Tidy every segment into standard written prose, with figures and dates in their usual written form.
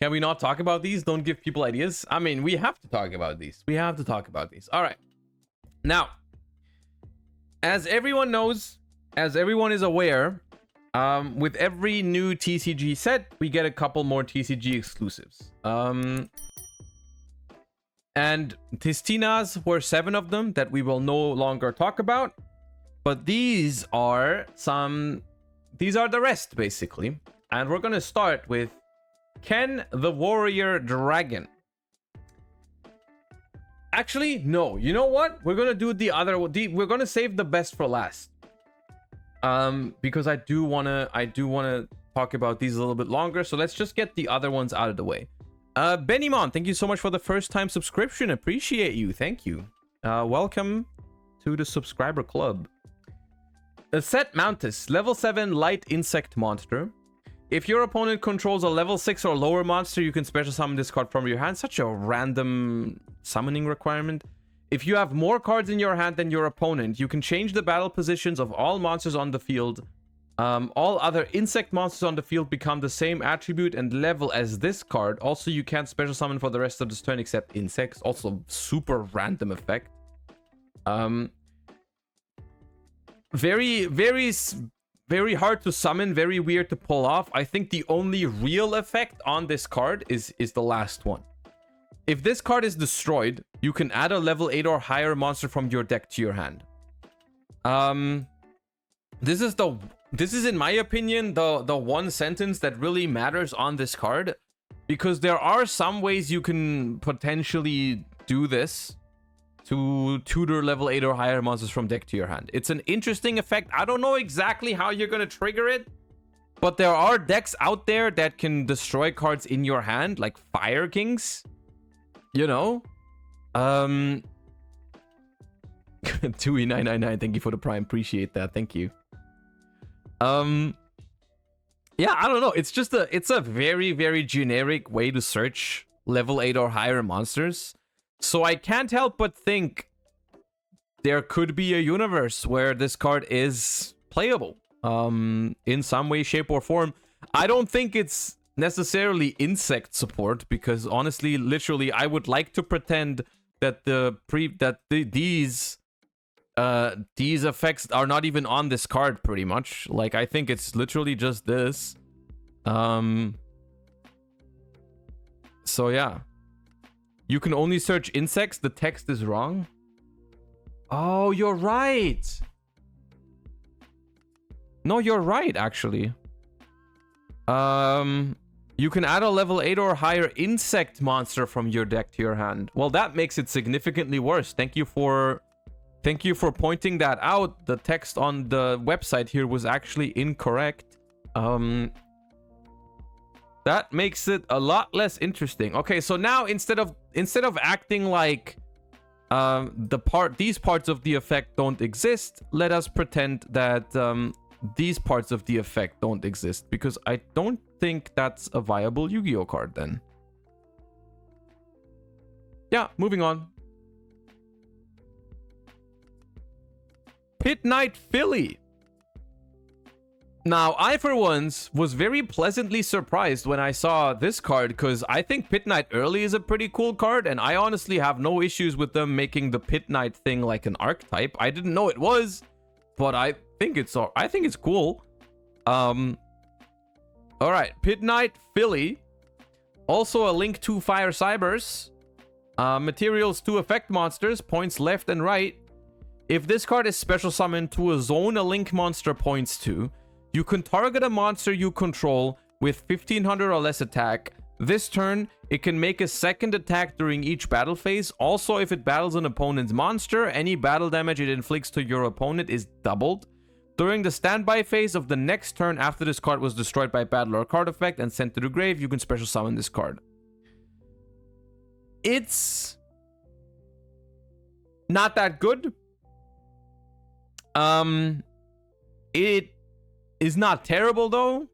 Can we not talk about these? Don't give people ideas. I mean, we have to talk about these. We have to talk about these. All right. Now, as everyone knows, as everyone is aware, with every new TCG set, we get a couple more TCG exclusives. And Tistinas were 7 of them that we will no longer talk about. But these are the rest, basically. And we're going to start with Ken the Warrior Dragon. Actually, no. You know what? We're going to do the other. We're going to save the best for last. Because I do want to talk about these a little bit longer. So let's just get the other ones out of the way. Benimon, thank you so much for the first time subscription. Appreciate you. Thank you. Welcome to the subscriber club. Set Mantis, level 7 light insect monster. If your opponent controls a level 6 or lower monster, you can special summon this card from your hand. Such a random summoning requirement. If you have more cards in your hand than your opponent, you can change the battle positions of all monsters on the field. All other insect monsters on the field become the same attribute and level as this card. Also, you can't special summon for the rest of this turn except insects. Also, super random effect. Very hard to summon, very weird to pull off. I think the only real effect on this card is the last one. If this card is destroyed, you can add a level 8 or higher monster from your deck to your hand. This is in my opinion the one sentence that really matters on this card, because there are some ways you can potentially do this to tutor level 8 or higher monsters from deck to your hand. It's an interesting effect. I don't know exactly how you're going to trigger it, but there are decks out there that can destroy cards in your hand, like Fire Kings, you know? 2E999, thank you for the prime. Appreciate that. Thank you. Yeah, I don't know. It's a very, very generic way to search level 8 or higher monsters. So I can't help but think there could be a universe where this card is playable in some way, shape, or form. I don't think it's necessarily insect support, because honestly, literally, I would like to pretend that these effects are not even on this card, pretty much. Like, I think it's literally just this. So yeah. You can only search insects. The text is wrong. Oh, you're right. No, you're right, actually. You can add a level 8 or higher insect monster from your deck to your hand. Well, that makes it significantly worse. Thank you for pointing that out. The text on the website here was actually incorrect. That makes it a lot less interesting. Okay, so now instead of acting like these parts of the effect don't exist, let us pretend that these parts of the effect don't exist, because I don't think that's a viable Yu-Gi-Oh card then. Yeah, moving on. Pit Knight Philly. Now, I, for once, was very pleasantly surprised when I saw this card, because I think Pit Knight early is a pretty cool card, and I honestly have no issues with them making the Pit Knight thing like an archetype. I didn't know it was, but I think it's cool. All right, Pit Knight Philly. Also a link to Fire Cybers. Materials to effect monsters, points left and right. If this card is special summoned to a zone a link monster points to, you can target a monster you control with 1500 or less attack. This turn, it can make a second attack during each battle phase. Also, if it battles an opponent's monster, any battle damage it inflicts to your opponent is doubled. During the standby phase of the next turn after this card was destroyed by battle or card effect and sent to the grave, you can special summon this card. It's not that good. It is not terrible though,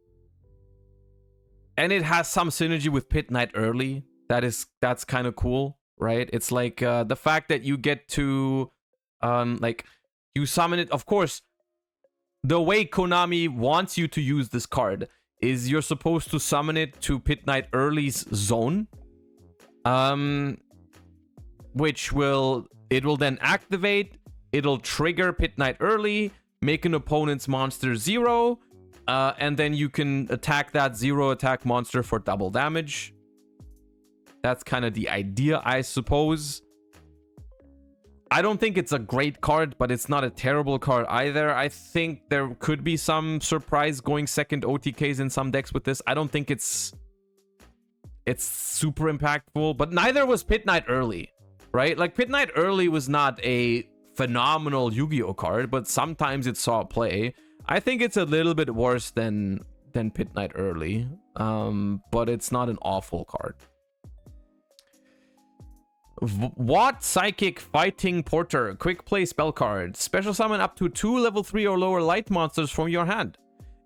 and it has some synergy with Pit Knight early. That's kind of cool, right? It's like the fact that you get to like you summon it. Of course, the way Konami wants you to use this card is you're supposed to summon it to Pit Knight Early's zone. Which will then activate, it'll trigger Pit Knight Early, make an opponent's monster 0, and then you can attack that 0 attack monster for double damage. That's kind of the idea, I suppose. I don't think it's a great card, but it's not a terrible card either. I think there could be some surprise going second OTKs in some decks with this. I don't think it's super impactful, but neither was Pit Knight Early, right? Like, Pit Knight Early was not a phenomenal Yu-Gi-Oh card, but sometimes it saw play. I think it's a little bit worse than Pit Knight Early, but it's not an awful card. Watt Psychic Fighting Porter. Quick play spell card. Special summon up to 2 level 3 or lower light monsters from your hand.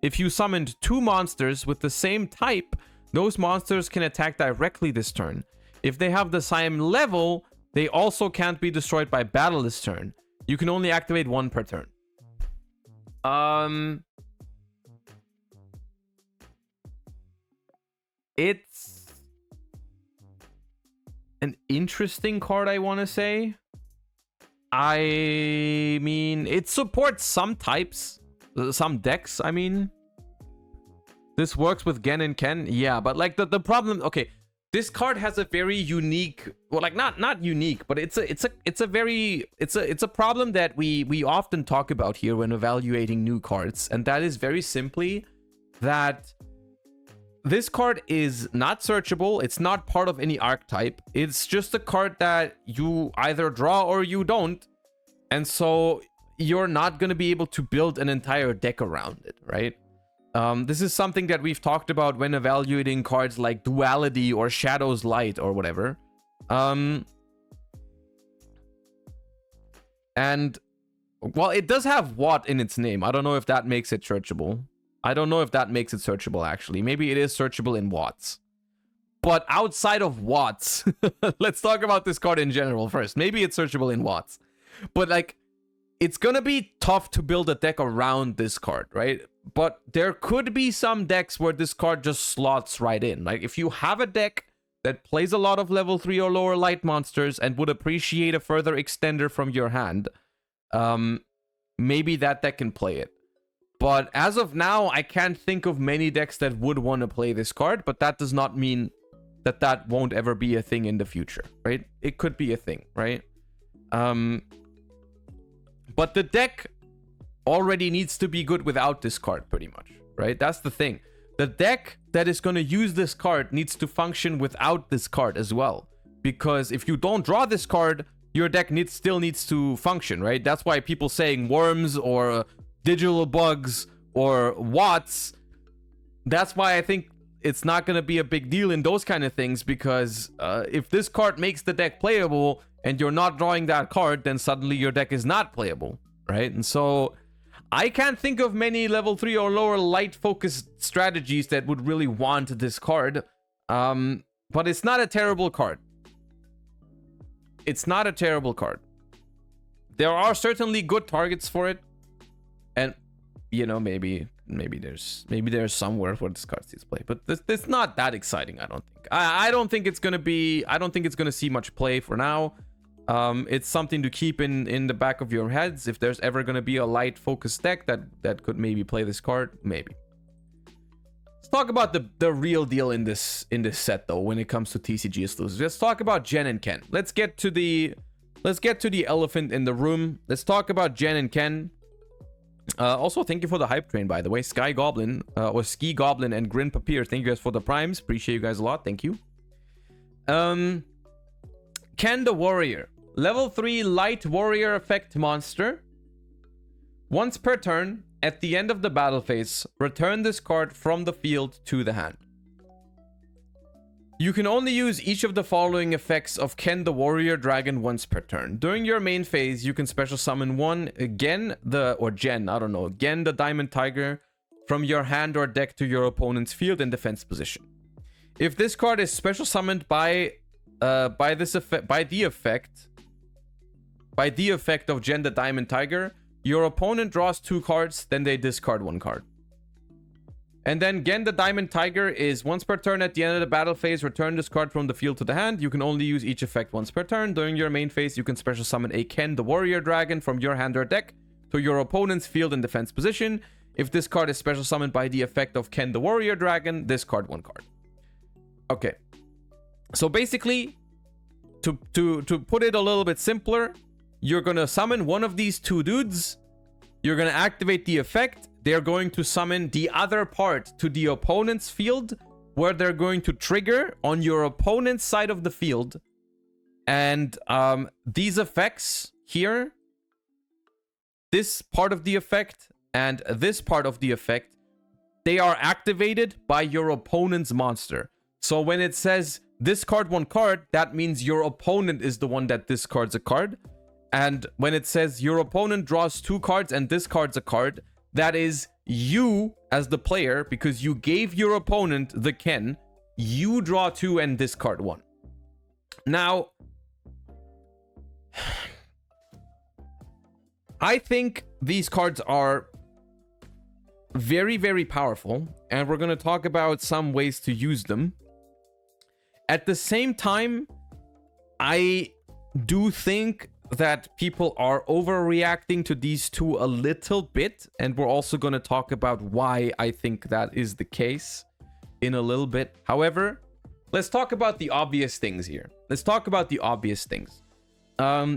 If you summoned 2 monsters with the same type, those monsters can attack directly this turn. If they have the same level, they also can't be destroyed by battle this turn. You can only activate 1 per turn. It's an interesting card, I want to say. I mean, it supports some types, some decks, I mean. This works with Gen and Ken, yeah, but like the problem, okay, this card has a very unique, well, like not unique, but it's a problem that we often talk about here when evaluating new cards, and that is very simply that this card is not searchable. It's not part of any archetype. It's just a card that you either draw or you don't. And so you're not going to be able to build an entire deck around it, right? This is something that we've talked about when evaluating cards like Duality or Shadow's Light or whatever. And, well, it does have Watt in its name. I don't know if that makes it searchable. Actually. Maybe it is searchable in Watts. But outside of Watts, let's talk about this card in general first. Maybe it's searchable in Watts. But, like, it's gonna be tough to build a deck around this card, right? But there could be some decks where this card just slots right in. Like, if you have a deck that plays a lot of level 3 or lower light monsters and would appreciate a further extender from your hand, maybe that deck can play it. But as of now, I can't think of many decks that would want to play this card, but that does not mean that that won't ever be a thing in the future, right? It could be a thing, right? But the deck already needs to be good without this card, pretty much, right? That's the thing. The deck that is going to use this card needs to function without this card as well. Because if you don't draw this card, your deck still needs to function, right? That's why people saying worms or digital bugs or Watts, that's why I think it's not going to be a big deal in those kind of things, because if this card makes the deck playable and you're not drawing that card, then suddenly your deck is not playable, right? And so I can't think of many level 3 or lower light focused strategies that would really want this card, but it's not a terrible card. It's not a terrible card. There are certainly good targets for it. And, you know, maybe there's somewhere where this card sees play, but it's not that exciting. I don't think. I don't think it's gonna see much play for now. It's something to keep in the back of your heads. If there's ever gonna be a light focused deck that could maybe play this card, maybe. Let's talk about the real deal in this set though. When it comes to TCG exclusives, let's talk about Gen and Ken. Let's get to the elephant in the room. Let's talk about Gen and Ken. Also, thank you for the hype train, by the way. Sky Goblin, or Ski Goblin and Grin Papier. Thank you guys for the primes. Appreciate you guys a lot. Thank you. Ken the Warrior. Level 3 light warrior effect monster. Once per turn, at the end of the battle phase, return this card from the field to the hand. You can only use each of the following effects of Ken the Warrior Dragon once per turn. During your main phase, you can special summon Gen the Diamond Tiger from your hand or deck to your opponent's field and defense position. If this card is special summoned by the effect of Gen the Diamond Tiger, your opponent draws 2 cards, then they discard 1 card. And then Gen the Diamond Tiger is once per turn at the end of the battle phase, return this card from the field to the hand. You can only use each effect once per turn. During your main phase, you can special summon a Ken the Warrior Dragon from your hand or deck to your opponent's field and defense position. If this card is special summoned by the effect of Ken the Warrior Dragon, discard one card. Okay. So basically, to put it a little bit simpler, you're going to summon one of these two dudes. You're going to activate the effect. They're going to summon the other part to the opponent's field, where they're going to trigger on your opponent's side of the field. And these effects here, this part of the effect and this part of the effect, they are activated by your opponent's monster. So when it says discard one card, that means your opponent is the one that discards a card. And when it says your opponent draws 2 cards and discards a card, that is you as the player, because you gave your opponent the Ken, you draw 2 and discard 1. Now, I think these cards are very, very powerful, and we're going to talk about some ways to use them. At the same time, I do think that people are overreacting to these two a little bit, and we're also going to talk about why I think that is the case in a little bit. However, let's talk about the obvious things here. Let's talk about the obvious things.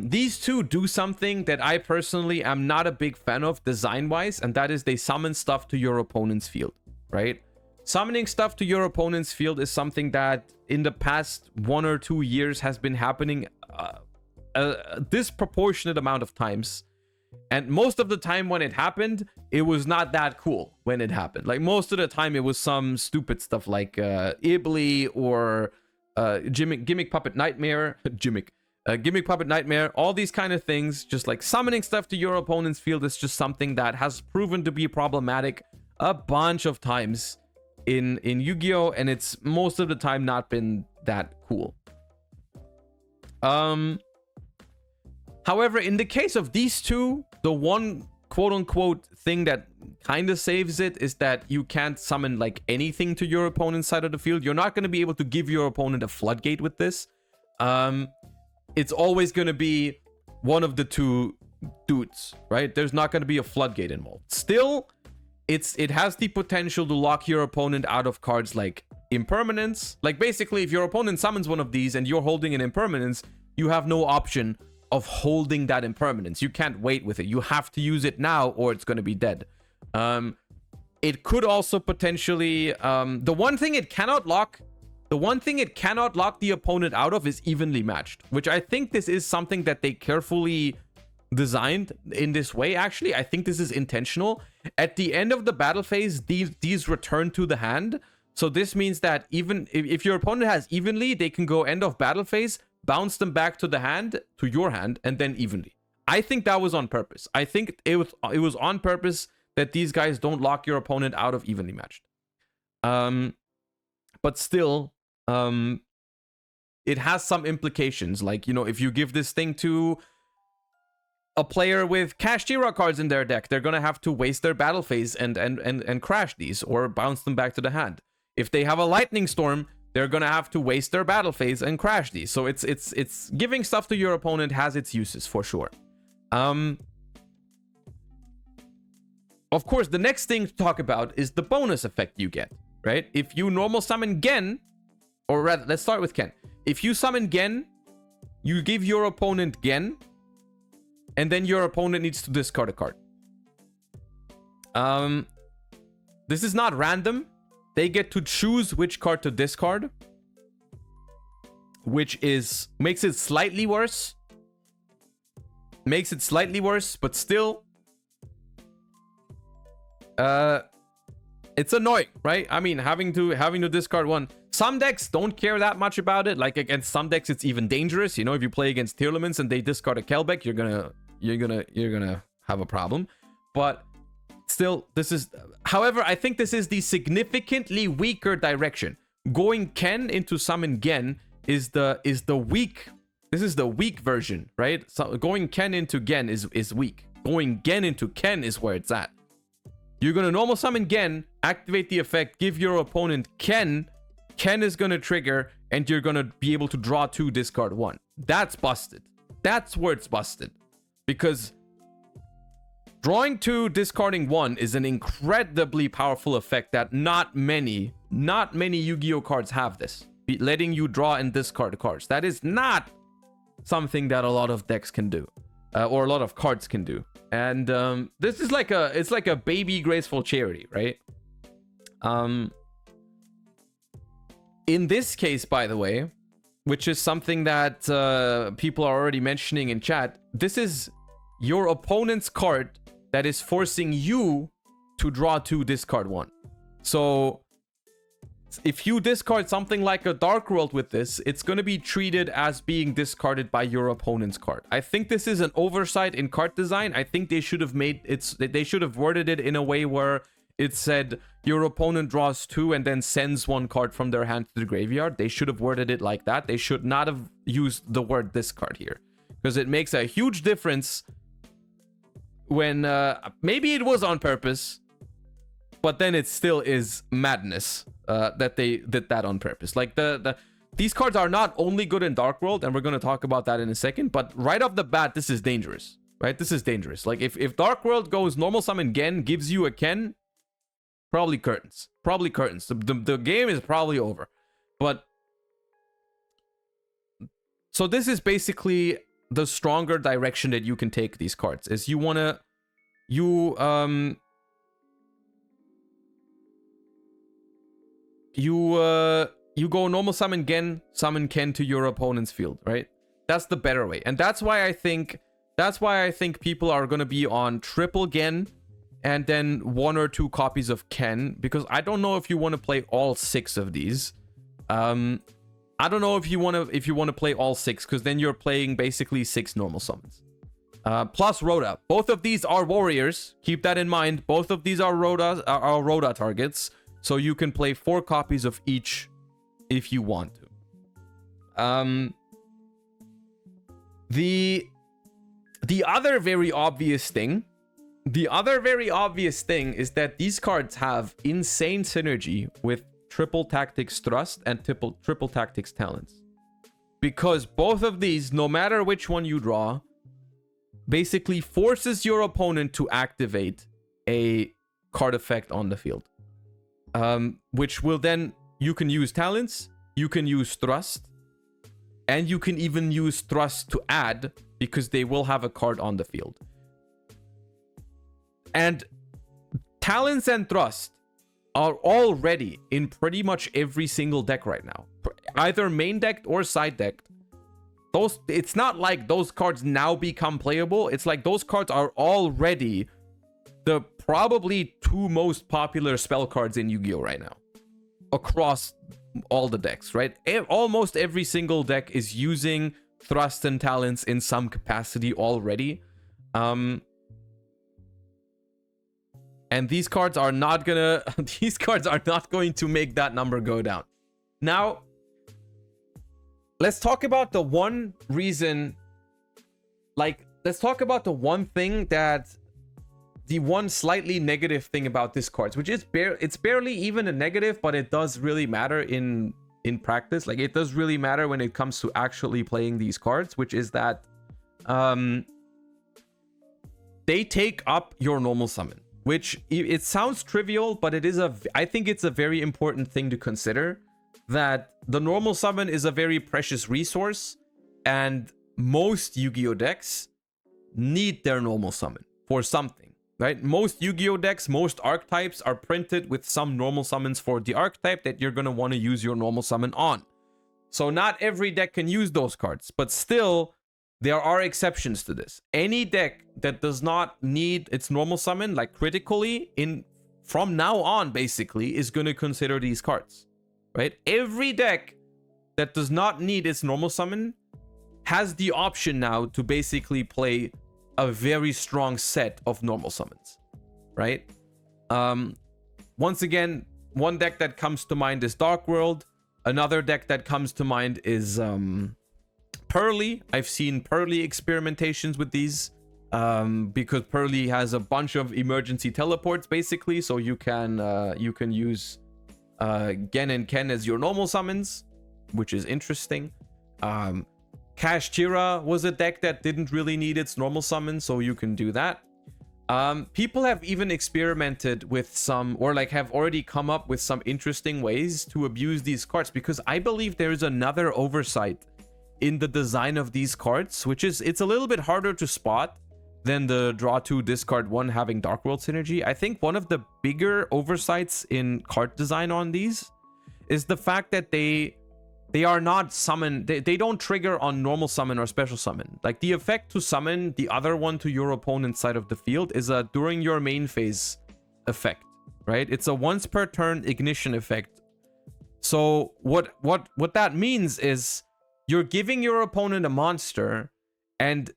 These two do something that I personally am not a big fan of design-wise, and that is they summon stuff to your opponent's field, right? Summoning stuff to your opponent's field is something that in the past 1 or 2 years has been happening a disproportionate amount of times, and most of the time when it happened, it was not that cool when it happened. Like, most of the time it was some stupid stuff like Ibli or Gimmick Puppet Nightmare. Gimmick Puppet Nightmare, all these kind of things. Just like summoning stuff to your opponent's field is just something that has proven to be problematic a bunch of times in Yu-Gi-Oh, and it's most of the time not been that cool. However, in the case of these two, the one quote-unquote thing that kind of saves it is that you can't summon like anything to your opponent's side of the field. You're not going to be able to give your opponent a floodgate with this. It's always going to be one of the two dudes, right? There's not going to be a floodgate involved. Still, it has the potential to lock your opponent out of cards like impermanence. Like, basically, if your opponent summons one of these and you're holding an impermanence, you have no option of holding that impermanence. You can't wait with it. You have to use it now or it's going to be dead. It could also potentially... the one thing it cannot lock the opponent out of is evenly matched, which I think this is something that they carefully designed in this way. Actually, I think this is intentional. At the end of the battle phase, these return to the hand. So this means that even if your opponent has evenly, they can go end of battle phase, bounce them back to the hand, to your hand, and then evenly. I think that was on purpose. I think it was on purpose that these guys don't lock your opponent out of evenly matched. But still, it has some implications. Like, you know, if you give this thing to a player with Cash Jira cards in their deck, they're gonna have to waste their battle phase and crash these or bounce them back to the hand. If they have a Lightning Storm, they're gonna have to waste their battle phase and crash these. So it's giving stuff to your opponent has its uses for sure. Of course, the next thing to talk about is the bonus effect you get, right? If you normal summon Gen, or rather, let's start with Ken. If you summon Gen, you give your opponent Gen, and then your opponent needs to discard a card. This is not random. They get to choose which card to discard, which makes it slightly worse. But still, it's annoying, right? I mean, having to discard one. Some decks don't care that much about it. Like, against some decks, it's even dangerous. You know, if you play against Tearlaments and they discard a Kelbeck, you're gonna have a problem. But still, however, I think this is the significantly weaker direction. Going Ken into summon Gen is the weak. This is the weak version, right? So going Ken into Gen is weak. Going Gen into Ken is where it's at. You're going to normal summon Gen, activate the effect, give your opponent Ken. Ken is going to trigger, and you're going to be able to draw 2, discard 1. That's busted. That's where it's busted. Because drawing 2, discarding 1 is an incredibly powerful effect that not many Yu-Gi-Oh cards have this. Letting you draw and discard cards. That is not something that a lot of decks can do. Or a lot of cards can do. And this is like a baby graceful charity, right? In this case, by the way, which is something that people are already mentioning in chat, this is your opponent's card that is forcing you to draw 2, discard 1. So if you discard something like a Dark World with this, it's going to be treated as being discarded by your opponent's card. I think this is an oversight in card design. I think they should have they should have worded it in a way where it said your opponent draws 2 and then sends 1 card from their hand to the graveyard. They should have worded it like that. They should not have used the word discard here, because it makes a huge difference when maybe it was on purpose, but then it still is madness that they did that on purpose. Like these cards are not only good in Dark World, and we're going to talk about that in a second, but right off the bat, this is dangerous, right? This is dangerous. Like if Dark World goes normal summon Gen, gives you a Ken, probably curtains. Probably curtains. The game is probably over. But so this is basically the stronger direction that you can take these cards. Is you go normal summon Gen, summon Ken to your opponent's field, right? That's the better way. And that's why I think people are going to be on triple Gen and then 1 or 2 copies of Ken, because I don't know if you want to play all 6 of these. I don't know if you want to play all 6, because then you're playing basically 6 normal summons. Plus Rhoda. Both of these are warriors. Keep that in mind. Both of these are Rhoda targets. So you can play 4 copies of each if you want to. The other very obvious thing is that these cards have insane synergy with Triple Tactics Thrust and Triple Tactics Talents. Because both of these, no matter which one you draw, basically forces your opponent to activate a card effect on the field. Which will then, you can use Talents, you can use Thrust, and you can even use Thrust to add, because they will have a card on the field. And Talents and Thrust are already in pretty much every single deck right now, either main decked or side decked. It's not like those cards now become playable. It's like those cards are already the probably 2 most popular spell cards in Yu-Gi-Oh right now across all the decks, right? Almost every single deck is using Thrust and Talents in some capacity already. And these cards are not going to make that number go down. Now, let's talk about the one reason, let's talk about the one thing that, the one slightly negative thing about this cards, which is it's barely even a negative, but it does really matter in practice. Like, it does really matter when it comes to actually playing these cards, which is that they take up your normal summon, which it sounds trivial, but I think it's a very important thing to consider, that the normal summon is a very precious resource, and most Yu-Gi-Oh decks need their normal summon for something, right? Most Yu-Gi-Oh decks, most archetypes are printed with some normal summons for the archetype that you're going to want to use your normal summon on. So not every deck can use those cards, but still, there are exceptions to this. Any deck that does not need its normal summon, like critically, from now on, basically, is going to consider these cards, right? Every deck that does not need its normal summon has the option now to basically play a very strong set of normal summons, right? Once again, one deck that comes to mind is Dark World. Another deck that comes to mind is Pearly. I've seen Pearly experimentations with these because Pearly has a bunch of emergency teleports basically, so you can use Gen and Ken as your normal summons, which is interesting. Cash Tira was a deck that didn't really need its normal summon, so you can do that. People have even experimented with some, or like have already come up with some interesting ways to abuse these cards, because I believe there is another oversight in the design of these cards, which is it's a little bit harder to spot than the draw 2 discard 1 having Dark World synergy. I think one of the bigger oversights in card design on these is the fact that they are not summon, they don't trigger on normal summon or special summon. Like the effect to summon the other one to your opponent's side of the field is a during your main phase effect, right? It's a once per turn ignition effect. So what that means is you're giving your opponent a monster, and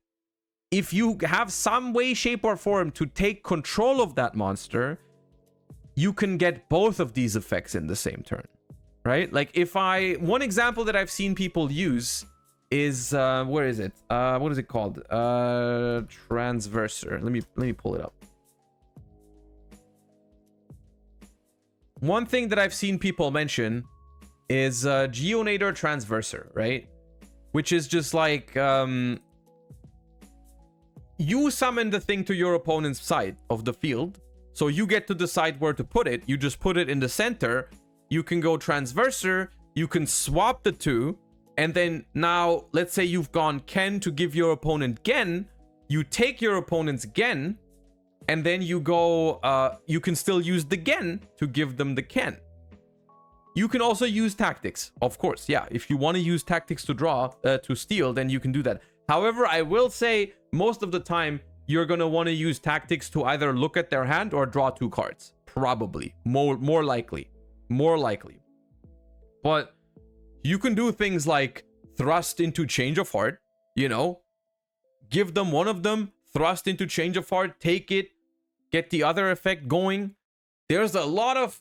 if you have some way, shape, or form to take control of that monster, you can get both of these effects in the same turn, right? Like one example that I've seen people use is, where is it? What is it called? Transverser. Let me pull it up. One thing that I've seen people mention is Geonator Transverser, right? Which is just like, you summon the thing to your opponent's side of the field, so you get to decide where to put it. You just put it in the center. You can go Transverser, you can swap the two, and then now, let's say you've gone Ken to give your opponent Gen, you take your opponent's Gen, and then you go, you can still use the Gen to give them the Ken. You can also use tactics, of course, yeah. If you want to use tactics to draw, to steal, then you can do that. However, I will say, most of the time, you're going to want to use tactics to either look at their hand or draw 2 cards. Probably. More likely. More likely. But you can do things like thrust into Change of Heart, you know? Give them one of them, thrust into Change of Heart, take it, get the other effect going. There's a lot of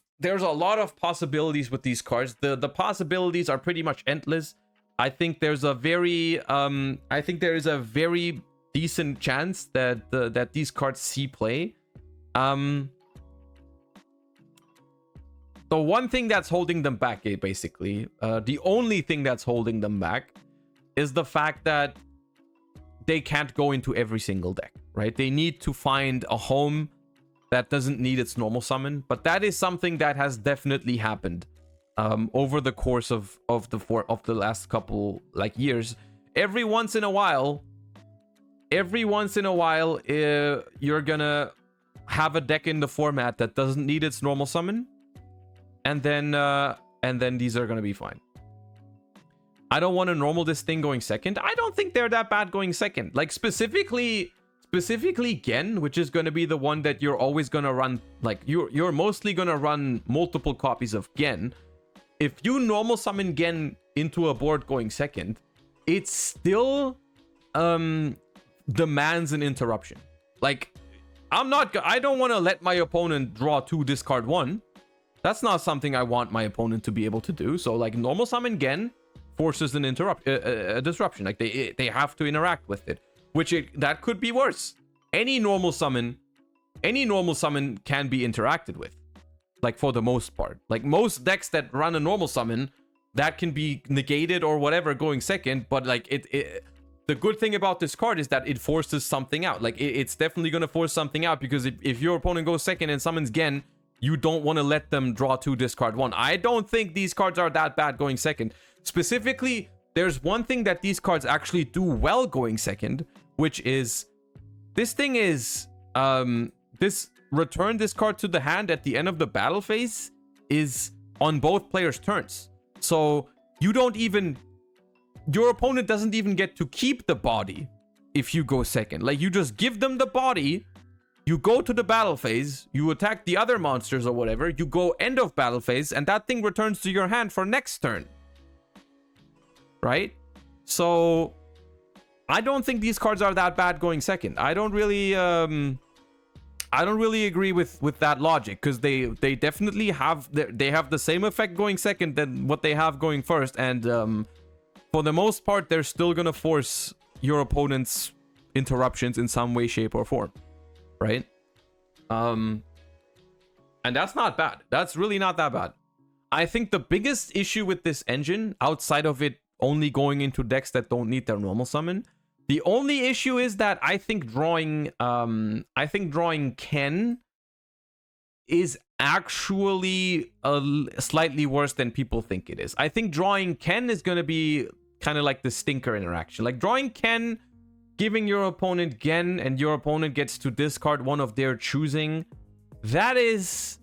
possibilities with these cards. The possibilities are pretty much endless. I think there's a very decent chance that that these cards see play. The one thing that's holding them back, basically, the only thing that's holding them back is the fact that they can't go into every single deck, right? They need to find a home that doesn't need its normal summon, but that is something that has definitely happened over the course of the last couple years. Every once in a while, you're gonna have a deck in the format that doesn't need its normal summon, and then these are gonna be fine. I don't want to normal this thing going second. I don't think they're that bad going second. Like specifically Gen, which is going to be the one that you're always going to run. Like you're mostly going to run multiple copies of Gen. If you normal summon Gen into a board going second, it still demands an interruption. Like I don't want to let my opponent draw 2, discard 1. That's not something I want my opponent to be able to do. So like normal summon Gen forces an a disruption. Like they have to interact with it, that could be worse. Any normal summon can be interacted with, like for the most part. Like most decks that run a normal summon, that can be negated or whatever going second, but like the good thing about this card is that it forces something out. Like it's definitely going to force something out, because if your opponent goes second and summons Gen, you don't want to let them draw 2, discard 1. I don't think these cards are that bad going second. Specifically, there's one thing that these cards actually do well going second, which is this thing is this return this card to the hand at the end of the battle phase is on both players' turns. So your opponent doesn't even get to keep the body if you go second. Like you just give them the body, you go to the battle phase, you attack the other monsters or whatever, you go end of battle phase, and that thing returns to your hand for next turn. Right? So I don't think these cards are that bad going second. I don't really agree with that logic, because they definitely have the same effect going second than what they have going first, and for the most part they're still gonna force your opponent's interruptions in some way, shape, or form, right? And that's not bad. That's really not that bad. I think the biggest issue with this engine, outside of it only going into decks that don't need their normal summon, the only issue is that I think drawing Ken is actually slightly worse than people think it is. I think drawing Ken is going to be kind of like the stinker interaction. Like drawing Ken, giving your opponent Gen, and your opponent gets to discard one of their choosing. That is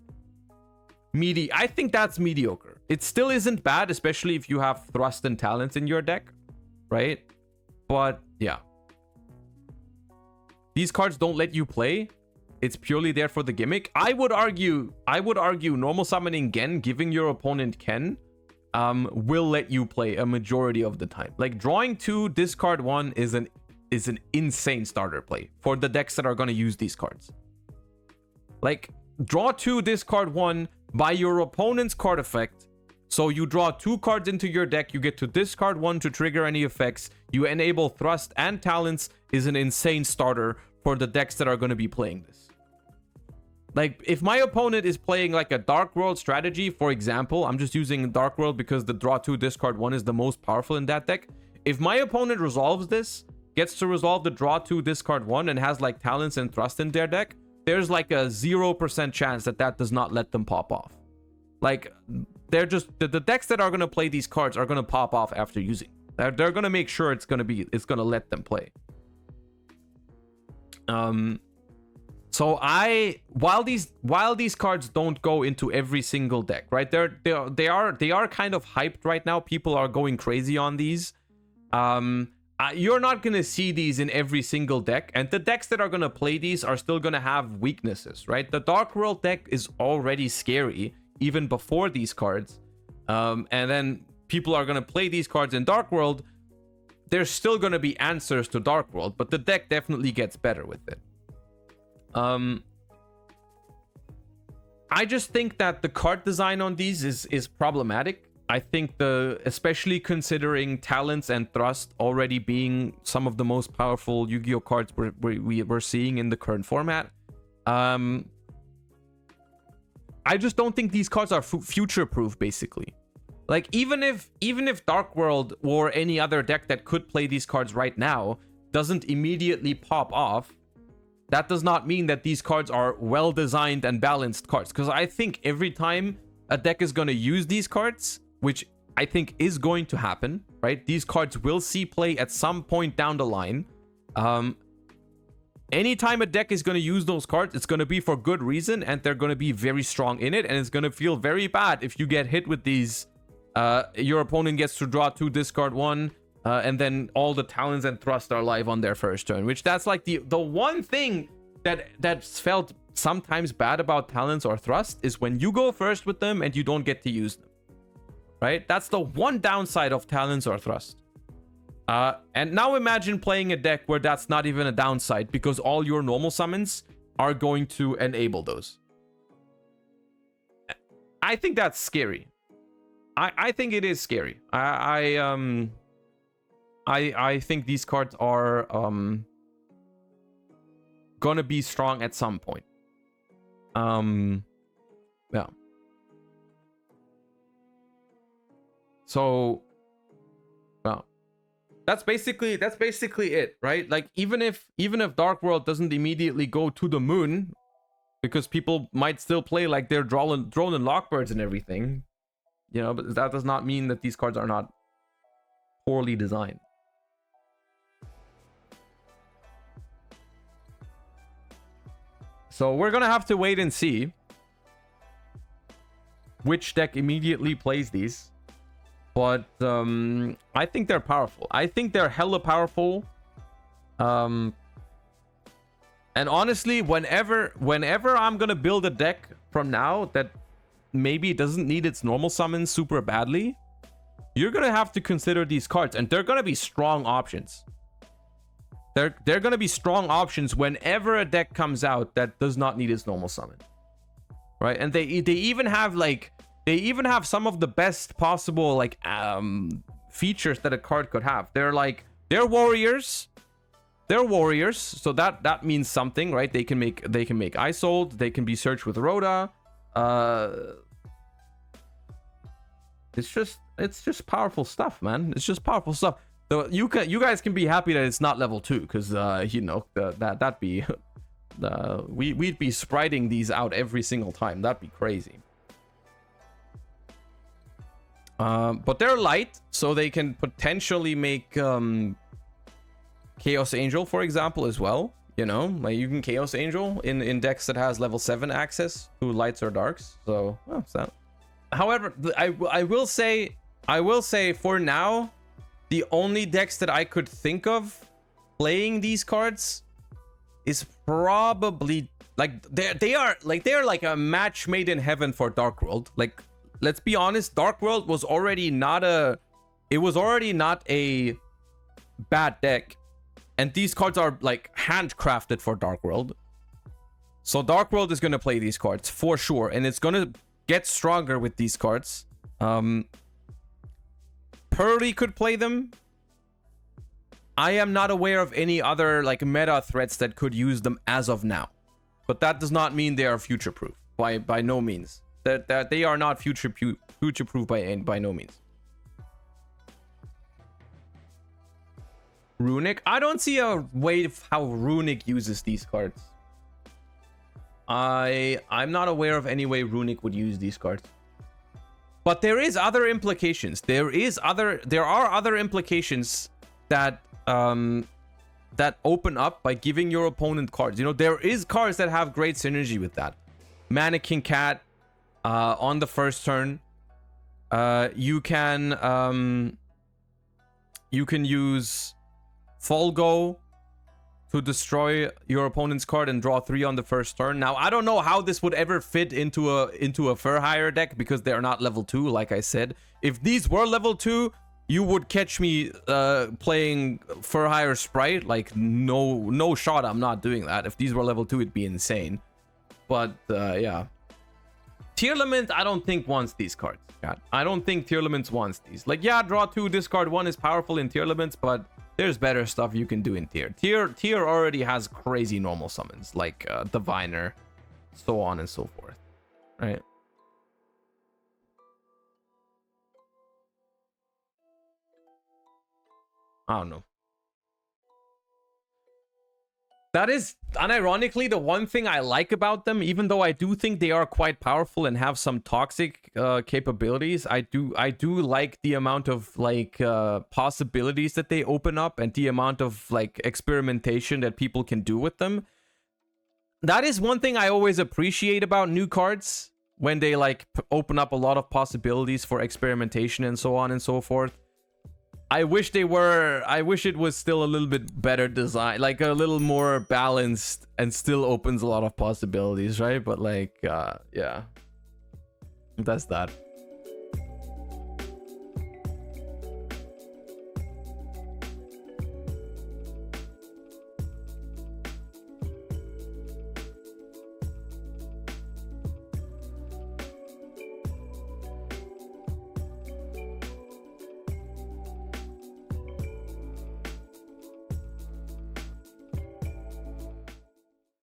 I think that's mediocre. It still isn't bad, especially if you have Thrust and Talents in your deck, right? But yeah, these cards don't let you play. It's purely there for the gimmick. I would argue normal summoning Gen, giving your opponent Ken, will let you play a majority of the time. Like drawing 2, discard 1 is an insane starter play for the decks that are going to use these cards. Like draw 2, discard 1 by your opponent's card effect. So you draw 2 cards into your deck, you get to discard 1 to trigger any effects, you enable Thrust and Talents, is an insane starter for the decks that are going to be playing this. Like, if my opponent is playing like a Dark World strategy, for example, I'm just using Dark World because the draw 2, discard 1 is the most powerful in that deck. If my opponent resolves this, gets to resolve the draw 2, discard 1, and has like Talents and Thrust in their deck, there's like a 0% chance that does not let them pop off. Like, they're just the decks that are going to play these cards are going to pop off after using. They're going to make sure it's going to let them play. So while these cards don't go into every single deck, right? They are kind of hyped right now. People are going crazy on these. You're not going to see these in every single deck, and the decks that are going to play these are still going to have weaknesses, right? The Dark World deck is already scary even before these cards, and then people are going to play these cards in Dark World. There's still going to be answers to Dark World, but the deck definitely gets better with it. I just think that the card design on these is problematic. I think especially considering Talents and Thrust already being some of the most powerful Yu-Gi-Oh cards we're seeing in the current format. I just don't think these cards are future-proof, basically. Like, even if Dark World or any other deck that could play these cards right now doesn't immediately pop off, that does not mean that these cards are well-designed and balanced cards. Because I think every time a deck is going to use these cards, which I think is going to happen, right? These cards will see play at some point down the line. Anytime a deck is going to use those cards, it's going to be for good reason, and they're going to be very strong in it, and it's going to feel very bad if you get hit with these. Your opponent gets to draw 2, discard 1, and then all the Talents and Thrust are live on their first turn, which that's like the one thing that's felt sometimes bad about Talents or Thrust is when you go first with them and you don't get to use them, right? That's the one downside of Talents or Thrust. And now imagine playing a deck where that's not even a downside, because all your normal summons are going to enable those. I think that's scary. I think it is scary. I think these cards are gonna be strong at some point. Yeah. So, well, that's basically it, right? Like, even if Dark World doesn't immediately go to the moon, because people might still play like they're drone and Lockbirds and everything, you know, but that does not mean that these cards are not poorly designed. So we're gonna have to wait and see which deck immediately plays these. But I think they're powerful. I think they're hella powerful. And honestly, whenever I'm gonna build a deck from now that maybe doesn't need its normal summons super badly, you're gonna have to consider these cards, and they're gonna be strong options. They're gonna be strong options whenever a deck comes out that does not need its normal summon, right? And they even have some of the best possible like features that a card could have. They're warriors, They're warriors, so that means something, right? They can make Isold, they can be searched with Rhoda. It's just powerful stuff, man. It's just powerful stuff. So you guys can be happy that it's not level 2, because you know, that'd be we'd be spriting these out every single time. That'd be crazy. But they're light, so they can potentially make Chaos Angel, for example, as well. You know, like you can Chaos Angel in decks that has level 7 access to lights or darks. So, well, it's that. However, I will say for now, the only decks that I could think of playing these cards is probably like they're like a match made in heaven for Dark World. Like, let's be honest, Dark World was already not a bad deck, and these cards are like handcrafted for Dark World. So Dark World is gonna play these cards for sure, and it's gonna get stronger with these cards. Pearly could play them. I am not aware of any other like meta threats that could use them as of now, but that does not mean they are future proof. By no means. That they are not future proof by no means. Runic. I don't see a way of how Runic uses these cards. I'm not aware of any way Runic would use these cards. But there is other implications. There are other implications that that open up by giving your opponent cards. You know, there is cards that have great synergy with that. Mannequin Cat on the first turn. You can use Folgo to destroy your opponent's card and draw 3 on the first turn. Now, I don't know how this would ever fit into a Fur Hire deck because they're not level 2, like I said. If these were level 2, you would catch me playing Fur Hire Sprite. Like, no shot, I'm not doing that. If these were level 2, it'd be insane. But, yeah. Tearlament, I don't think wants these cards. I don't think Tearlament wants these. Like, yeah, draw 2, discard 1 is powerful in Tearlament, but there's better stuff you can do in Tier. Tier already has crazy normal summons, like Diviner, so on and so forth, right? I don't know. That is unironically the one thing I like about them, even though I do think they are quite powerful and have some toxic capabilities. I do like the amount of like possibilities that they open up and the amount of like experimentation that people can do with them. That is one thing I always appreciate about new cards, when they like open up a lot of possibilities for experimentation and so on and so forth. I wish it was still a little bit better design, like a little more balanced, and still opens a lot of possibilities, right? But like, yeah, that's that.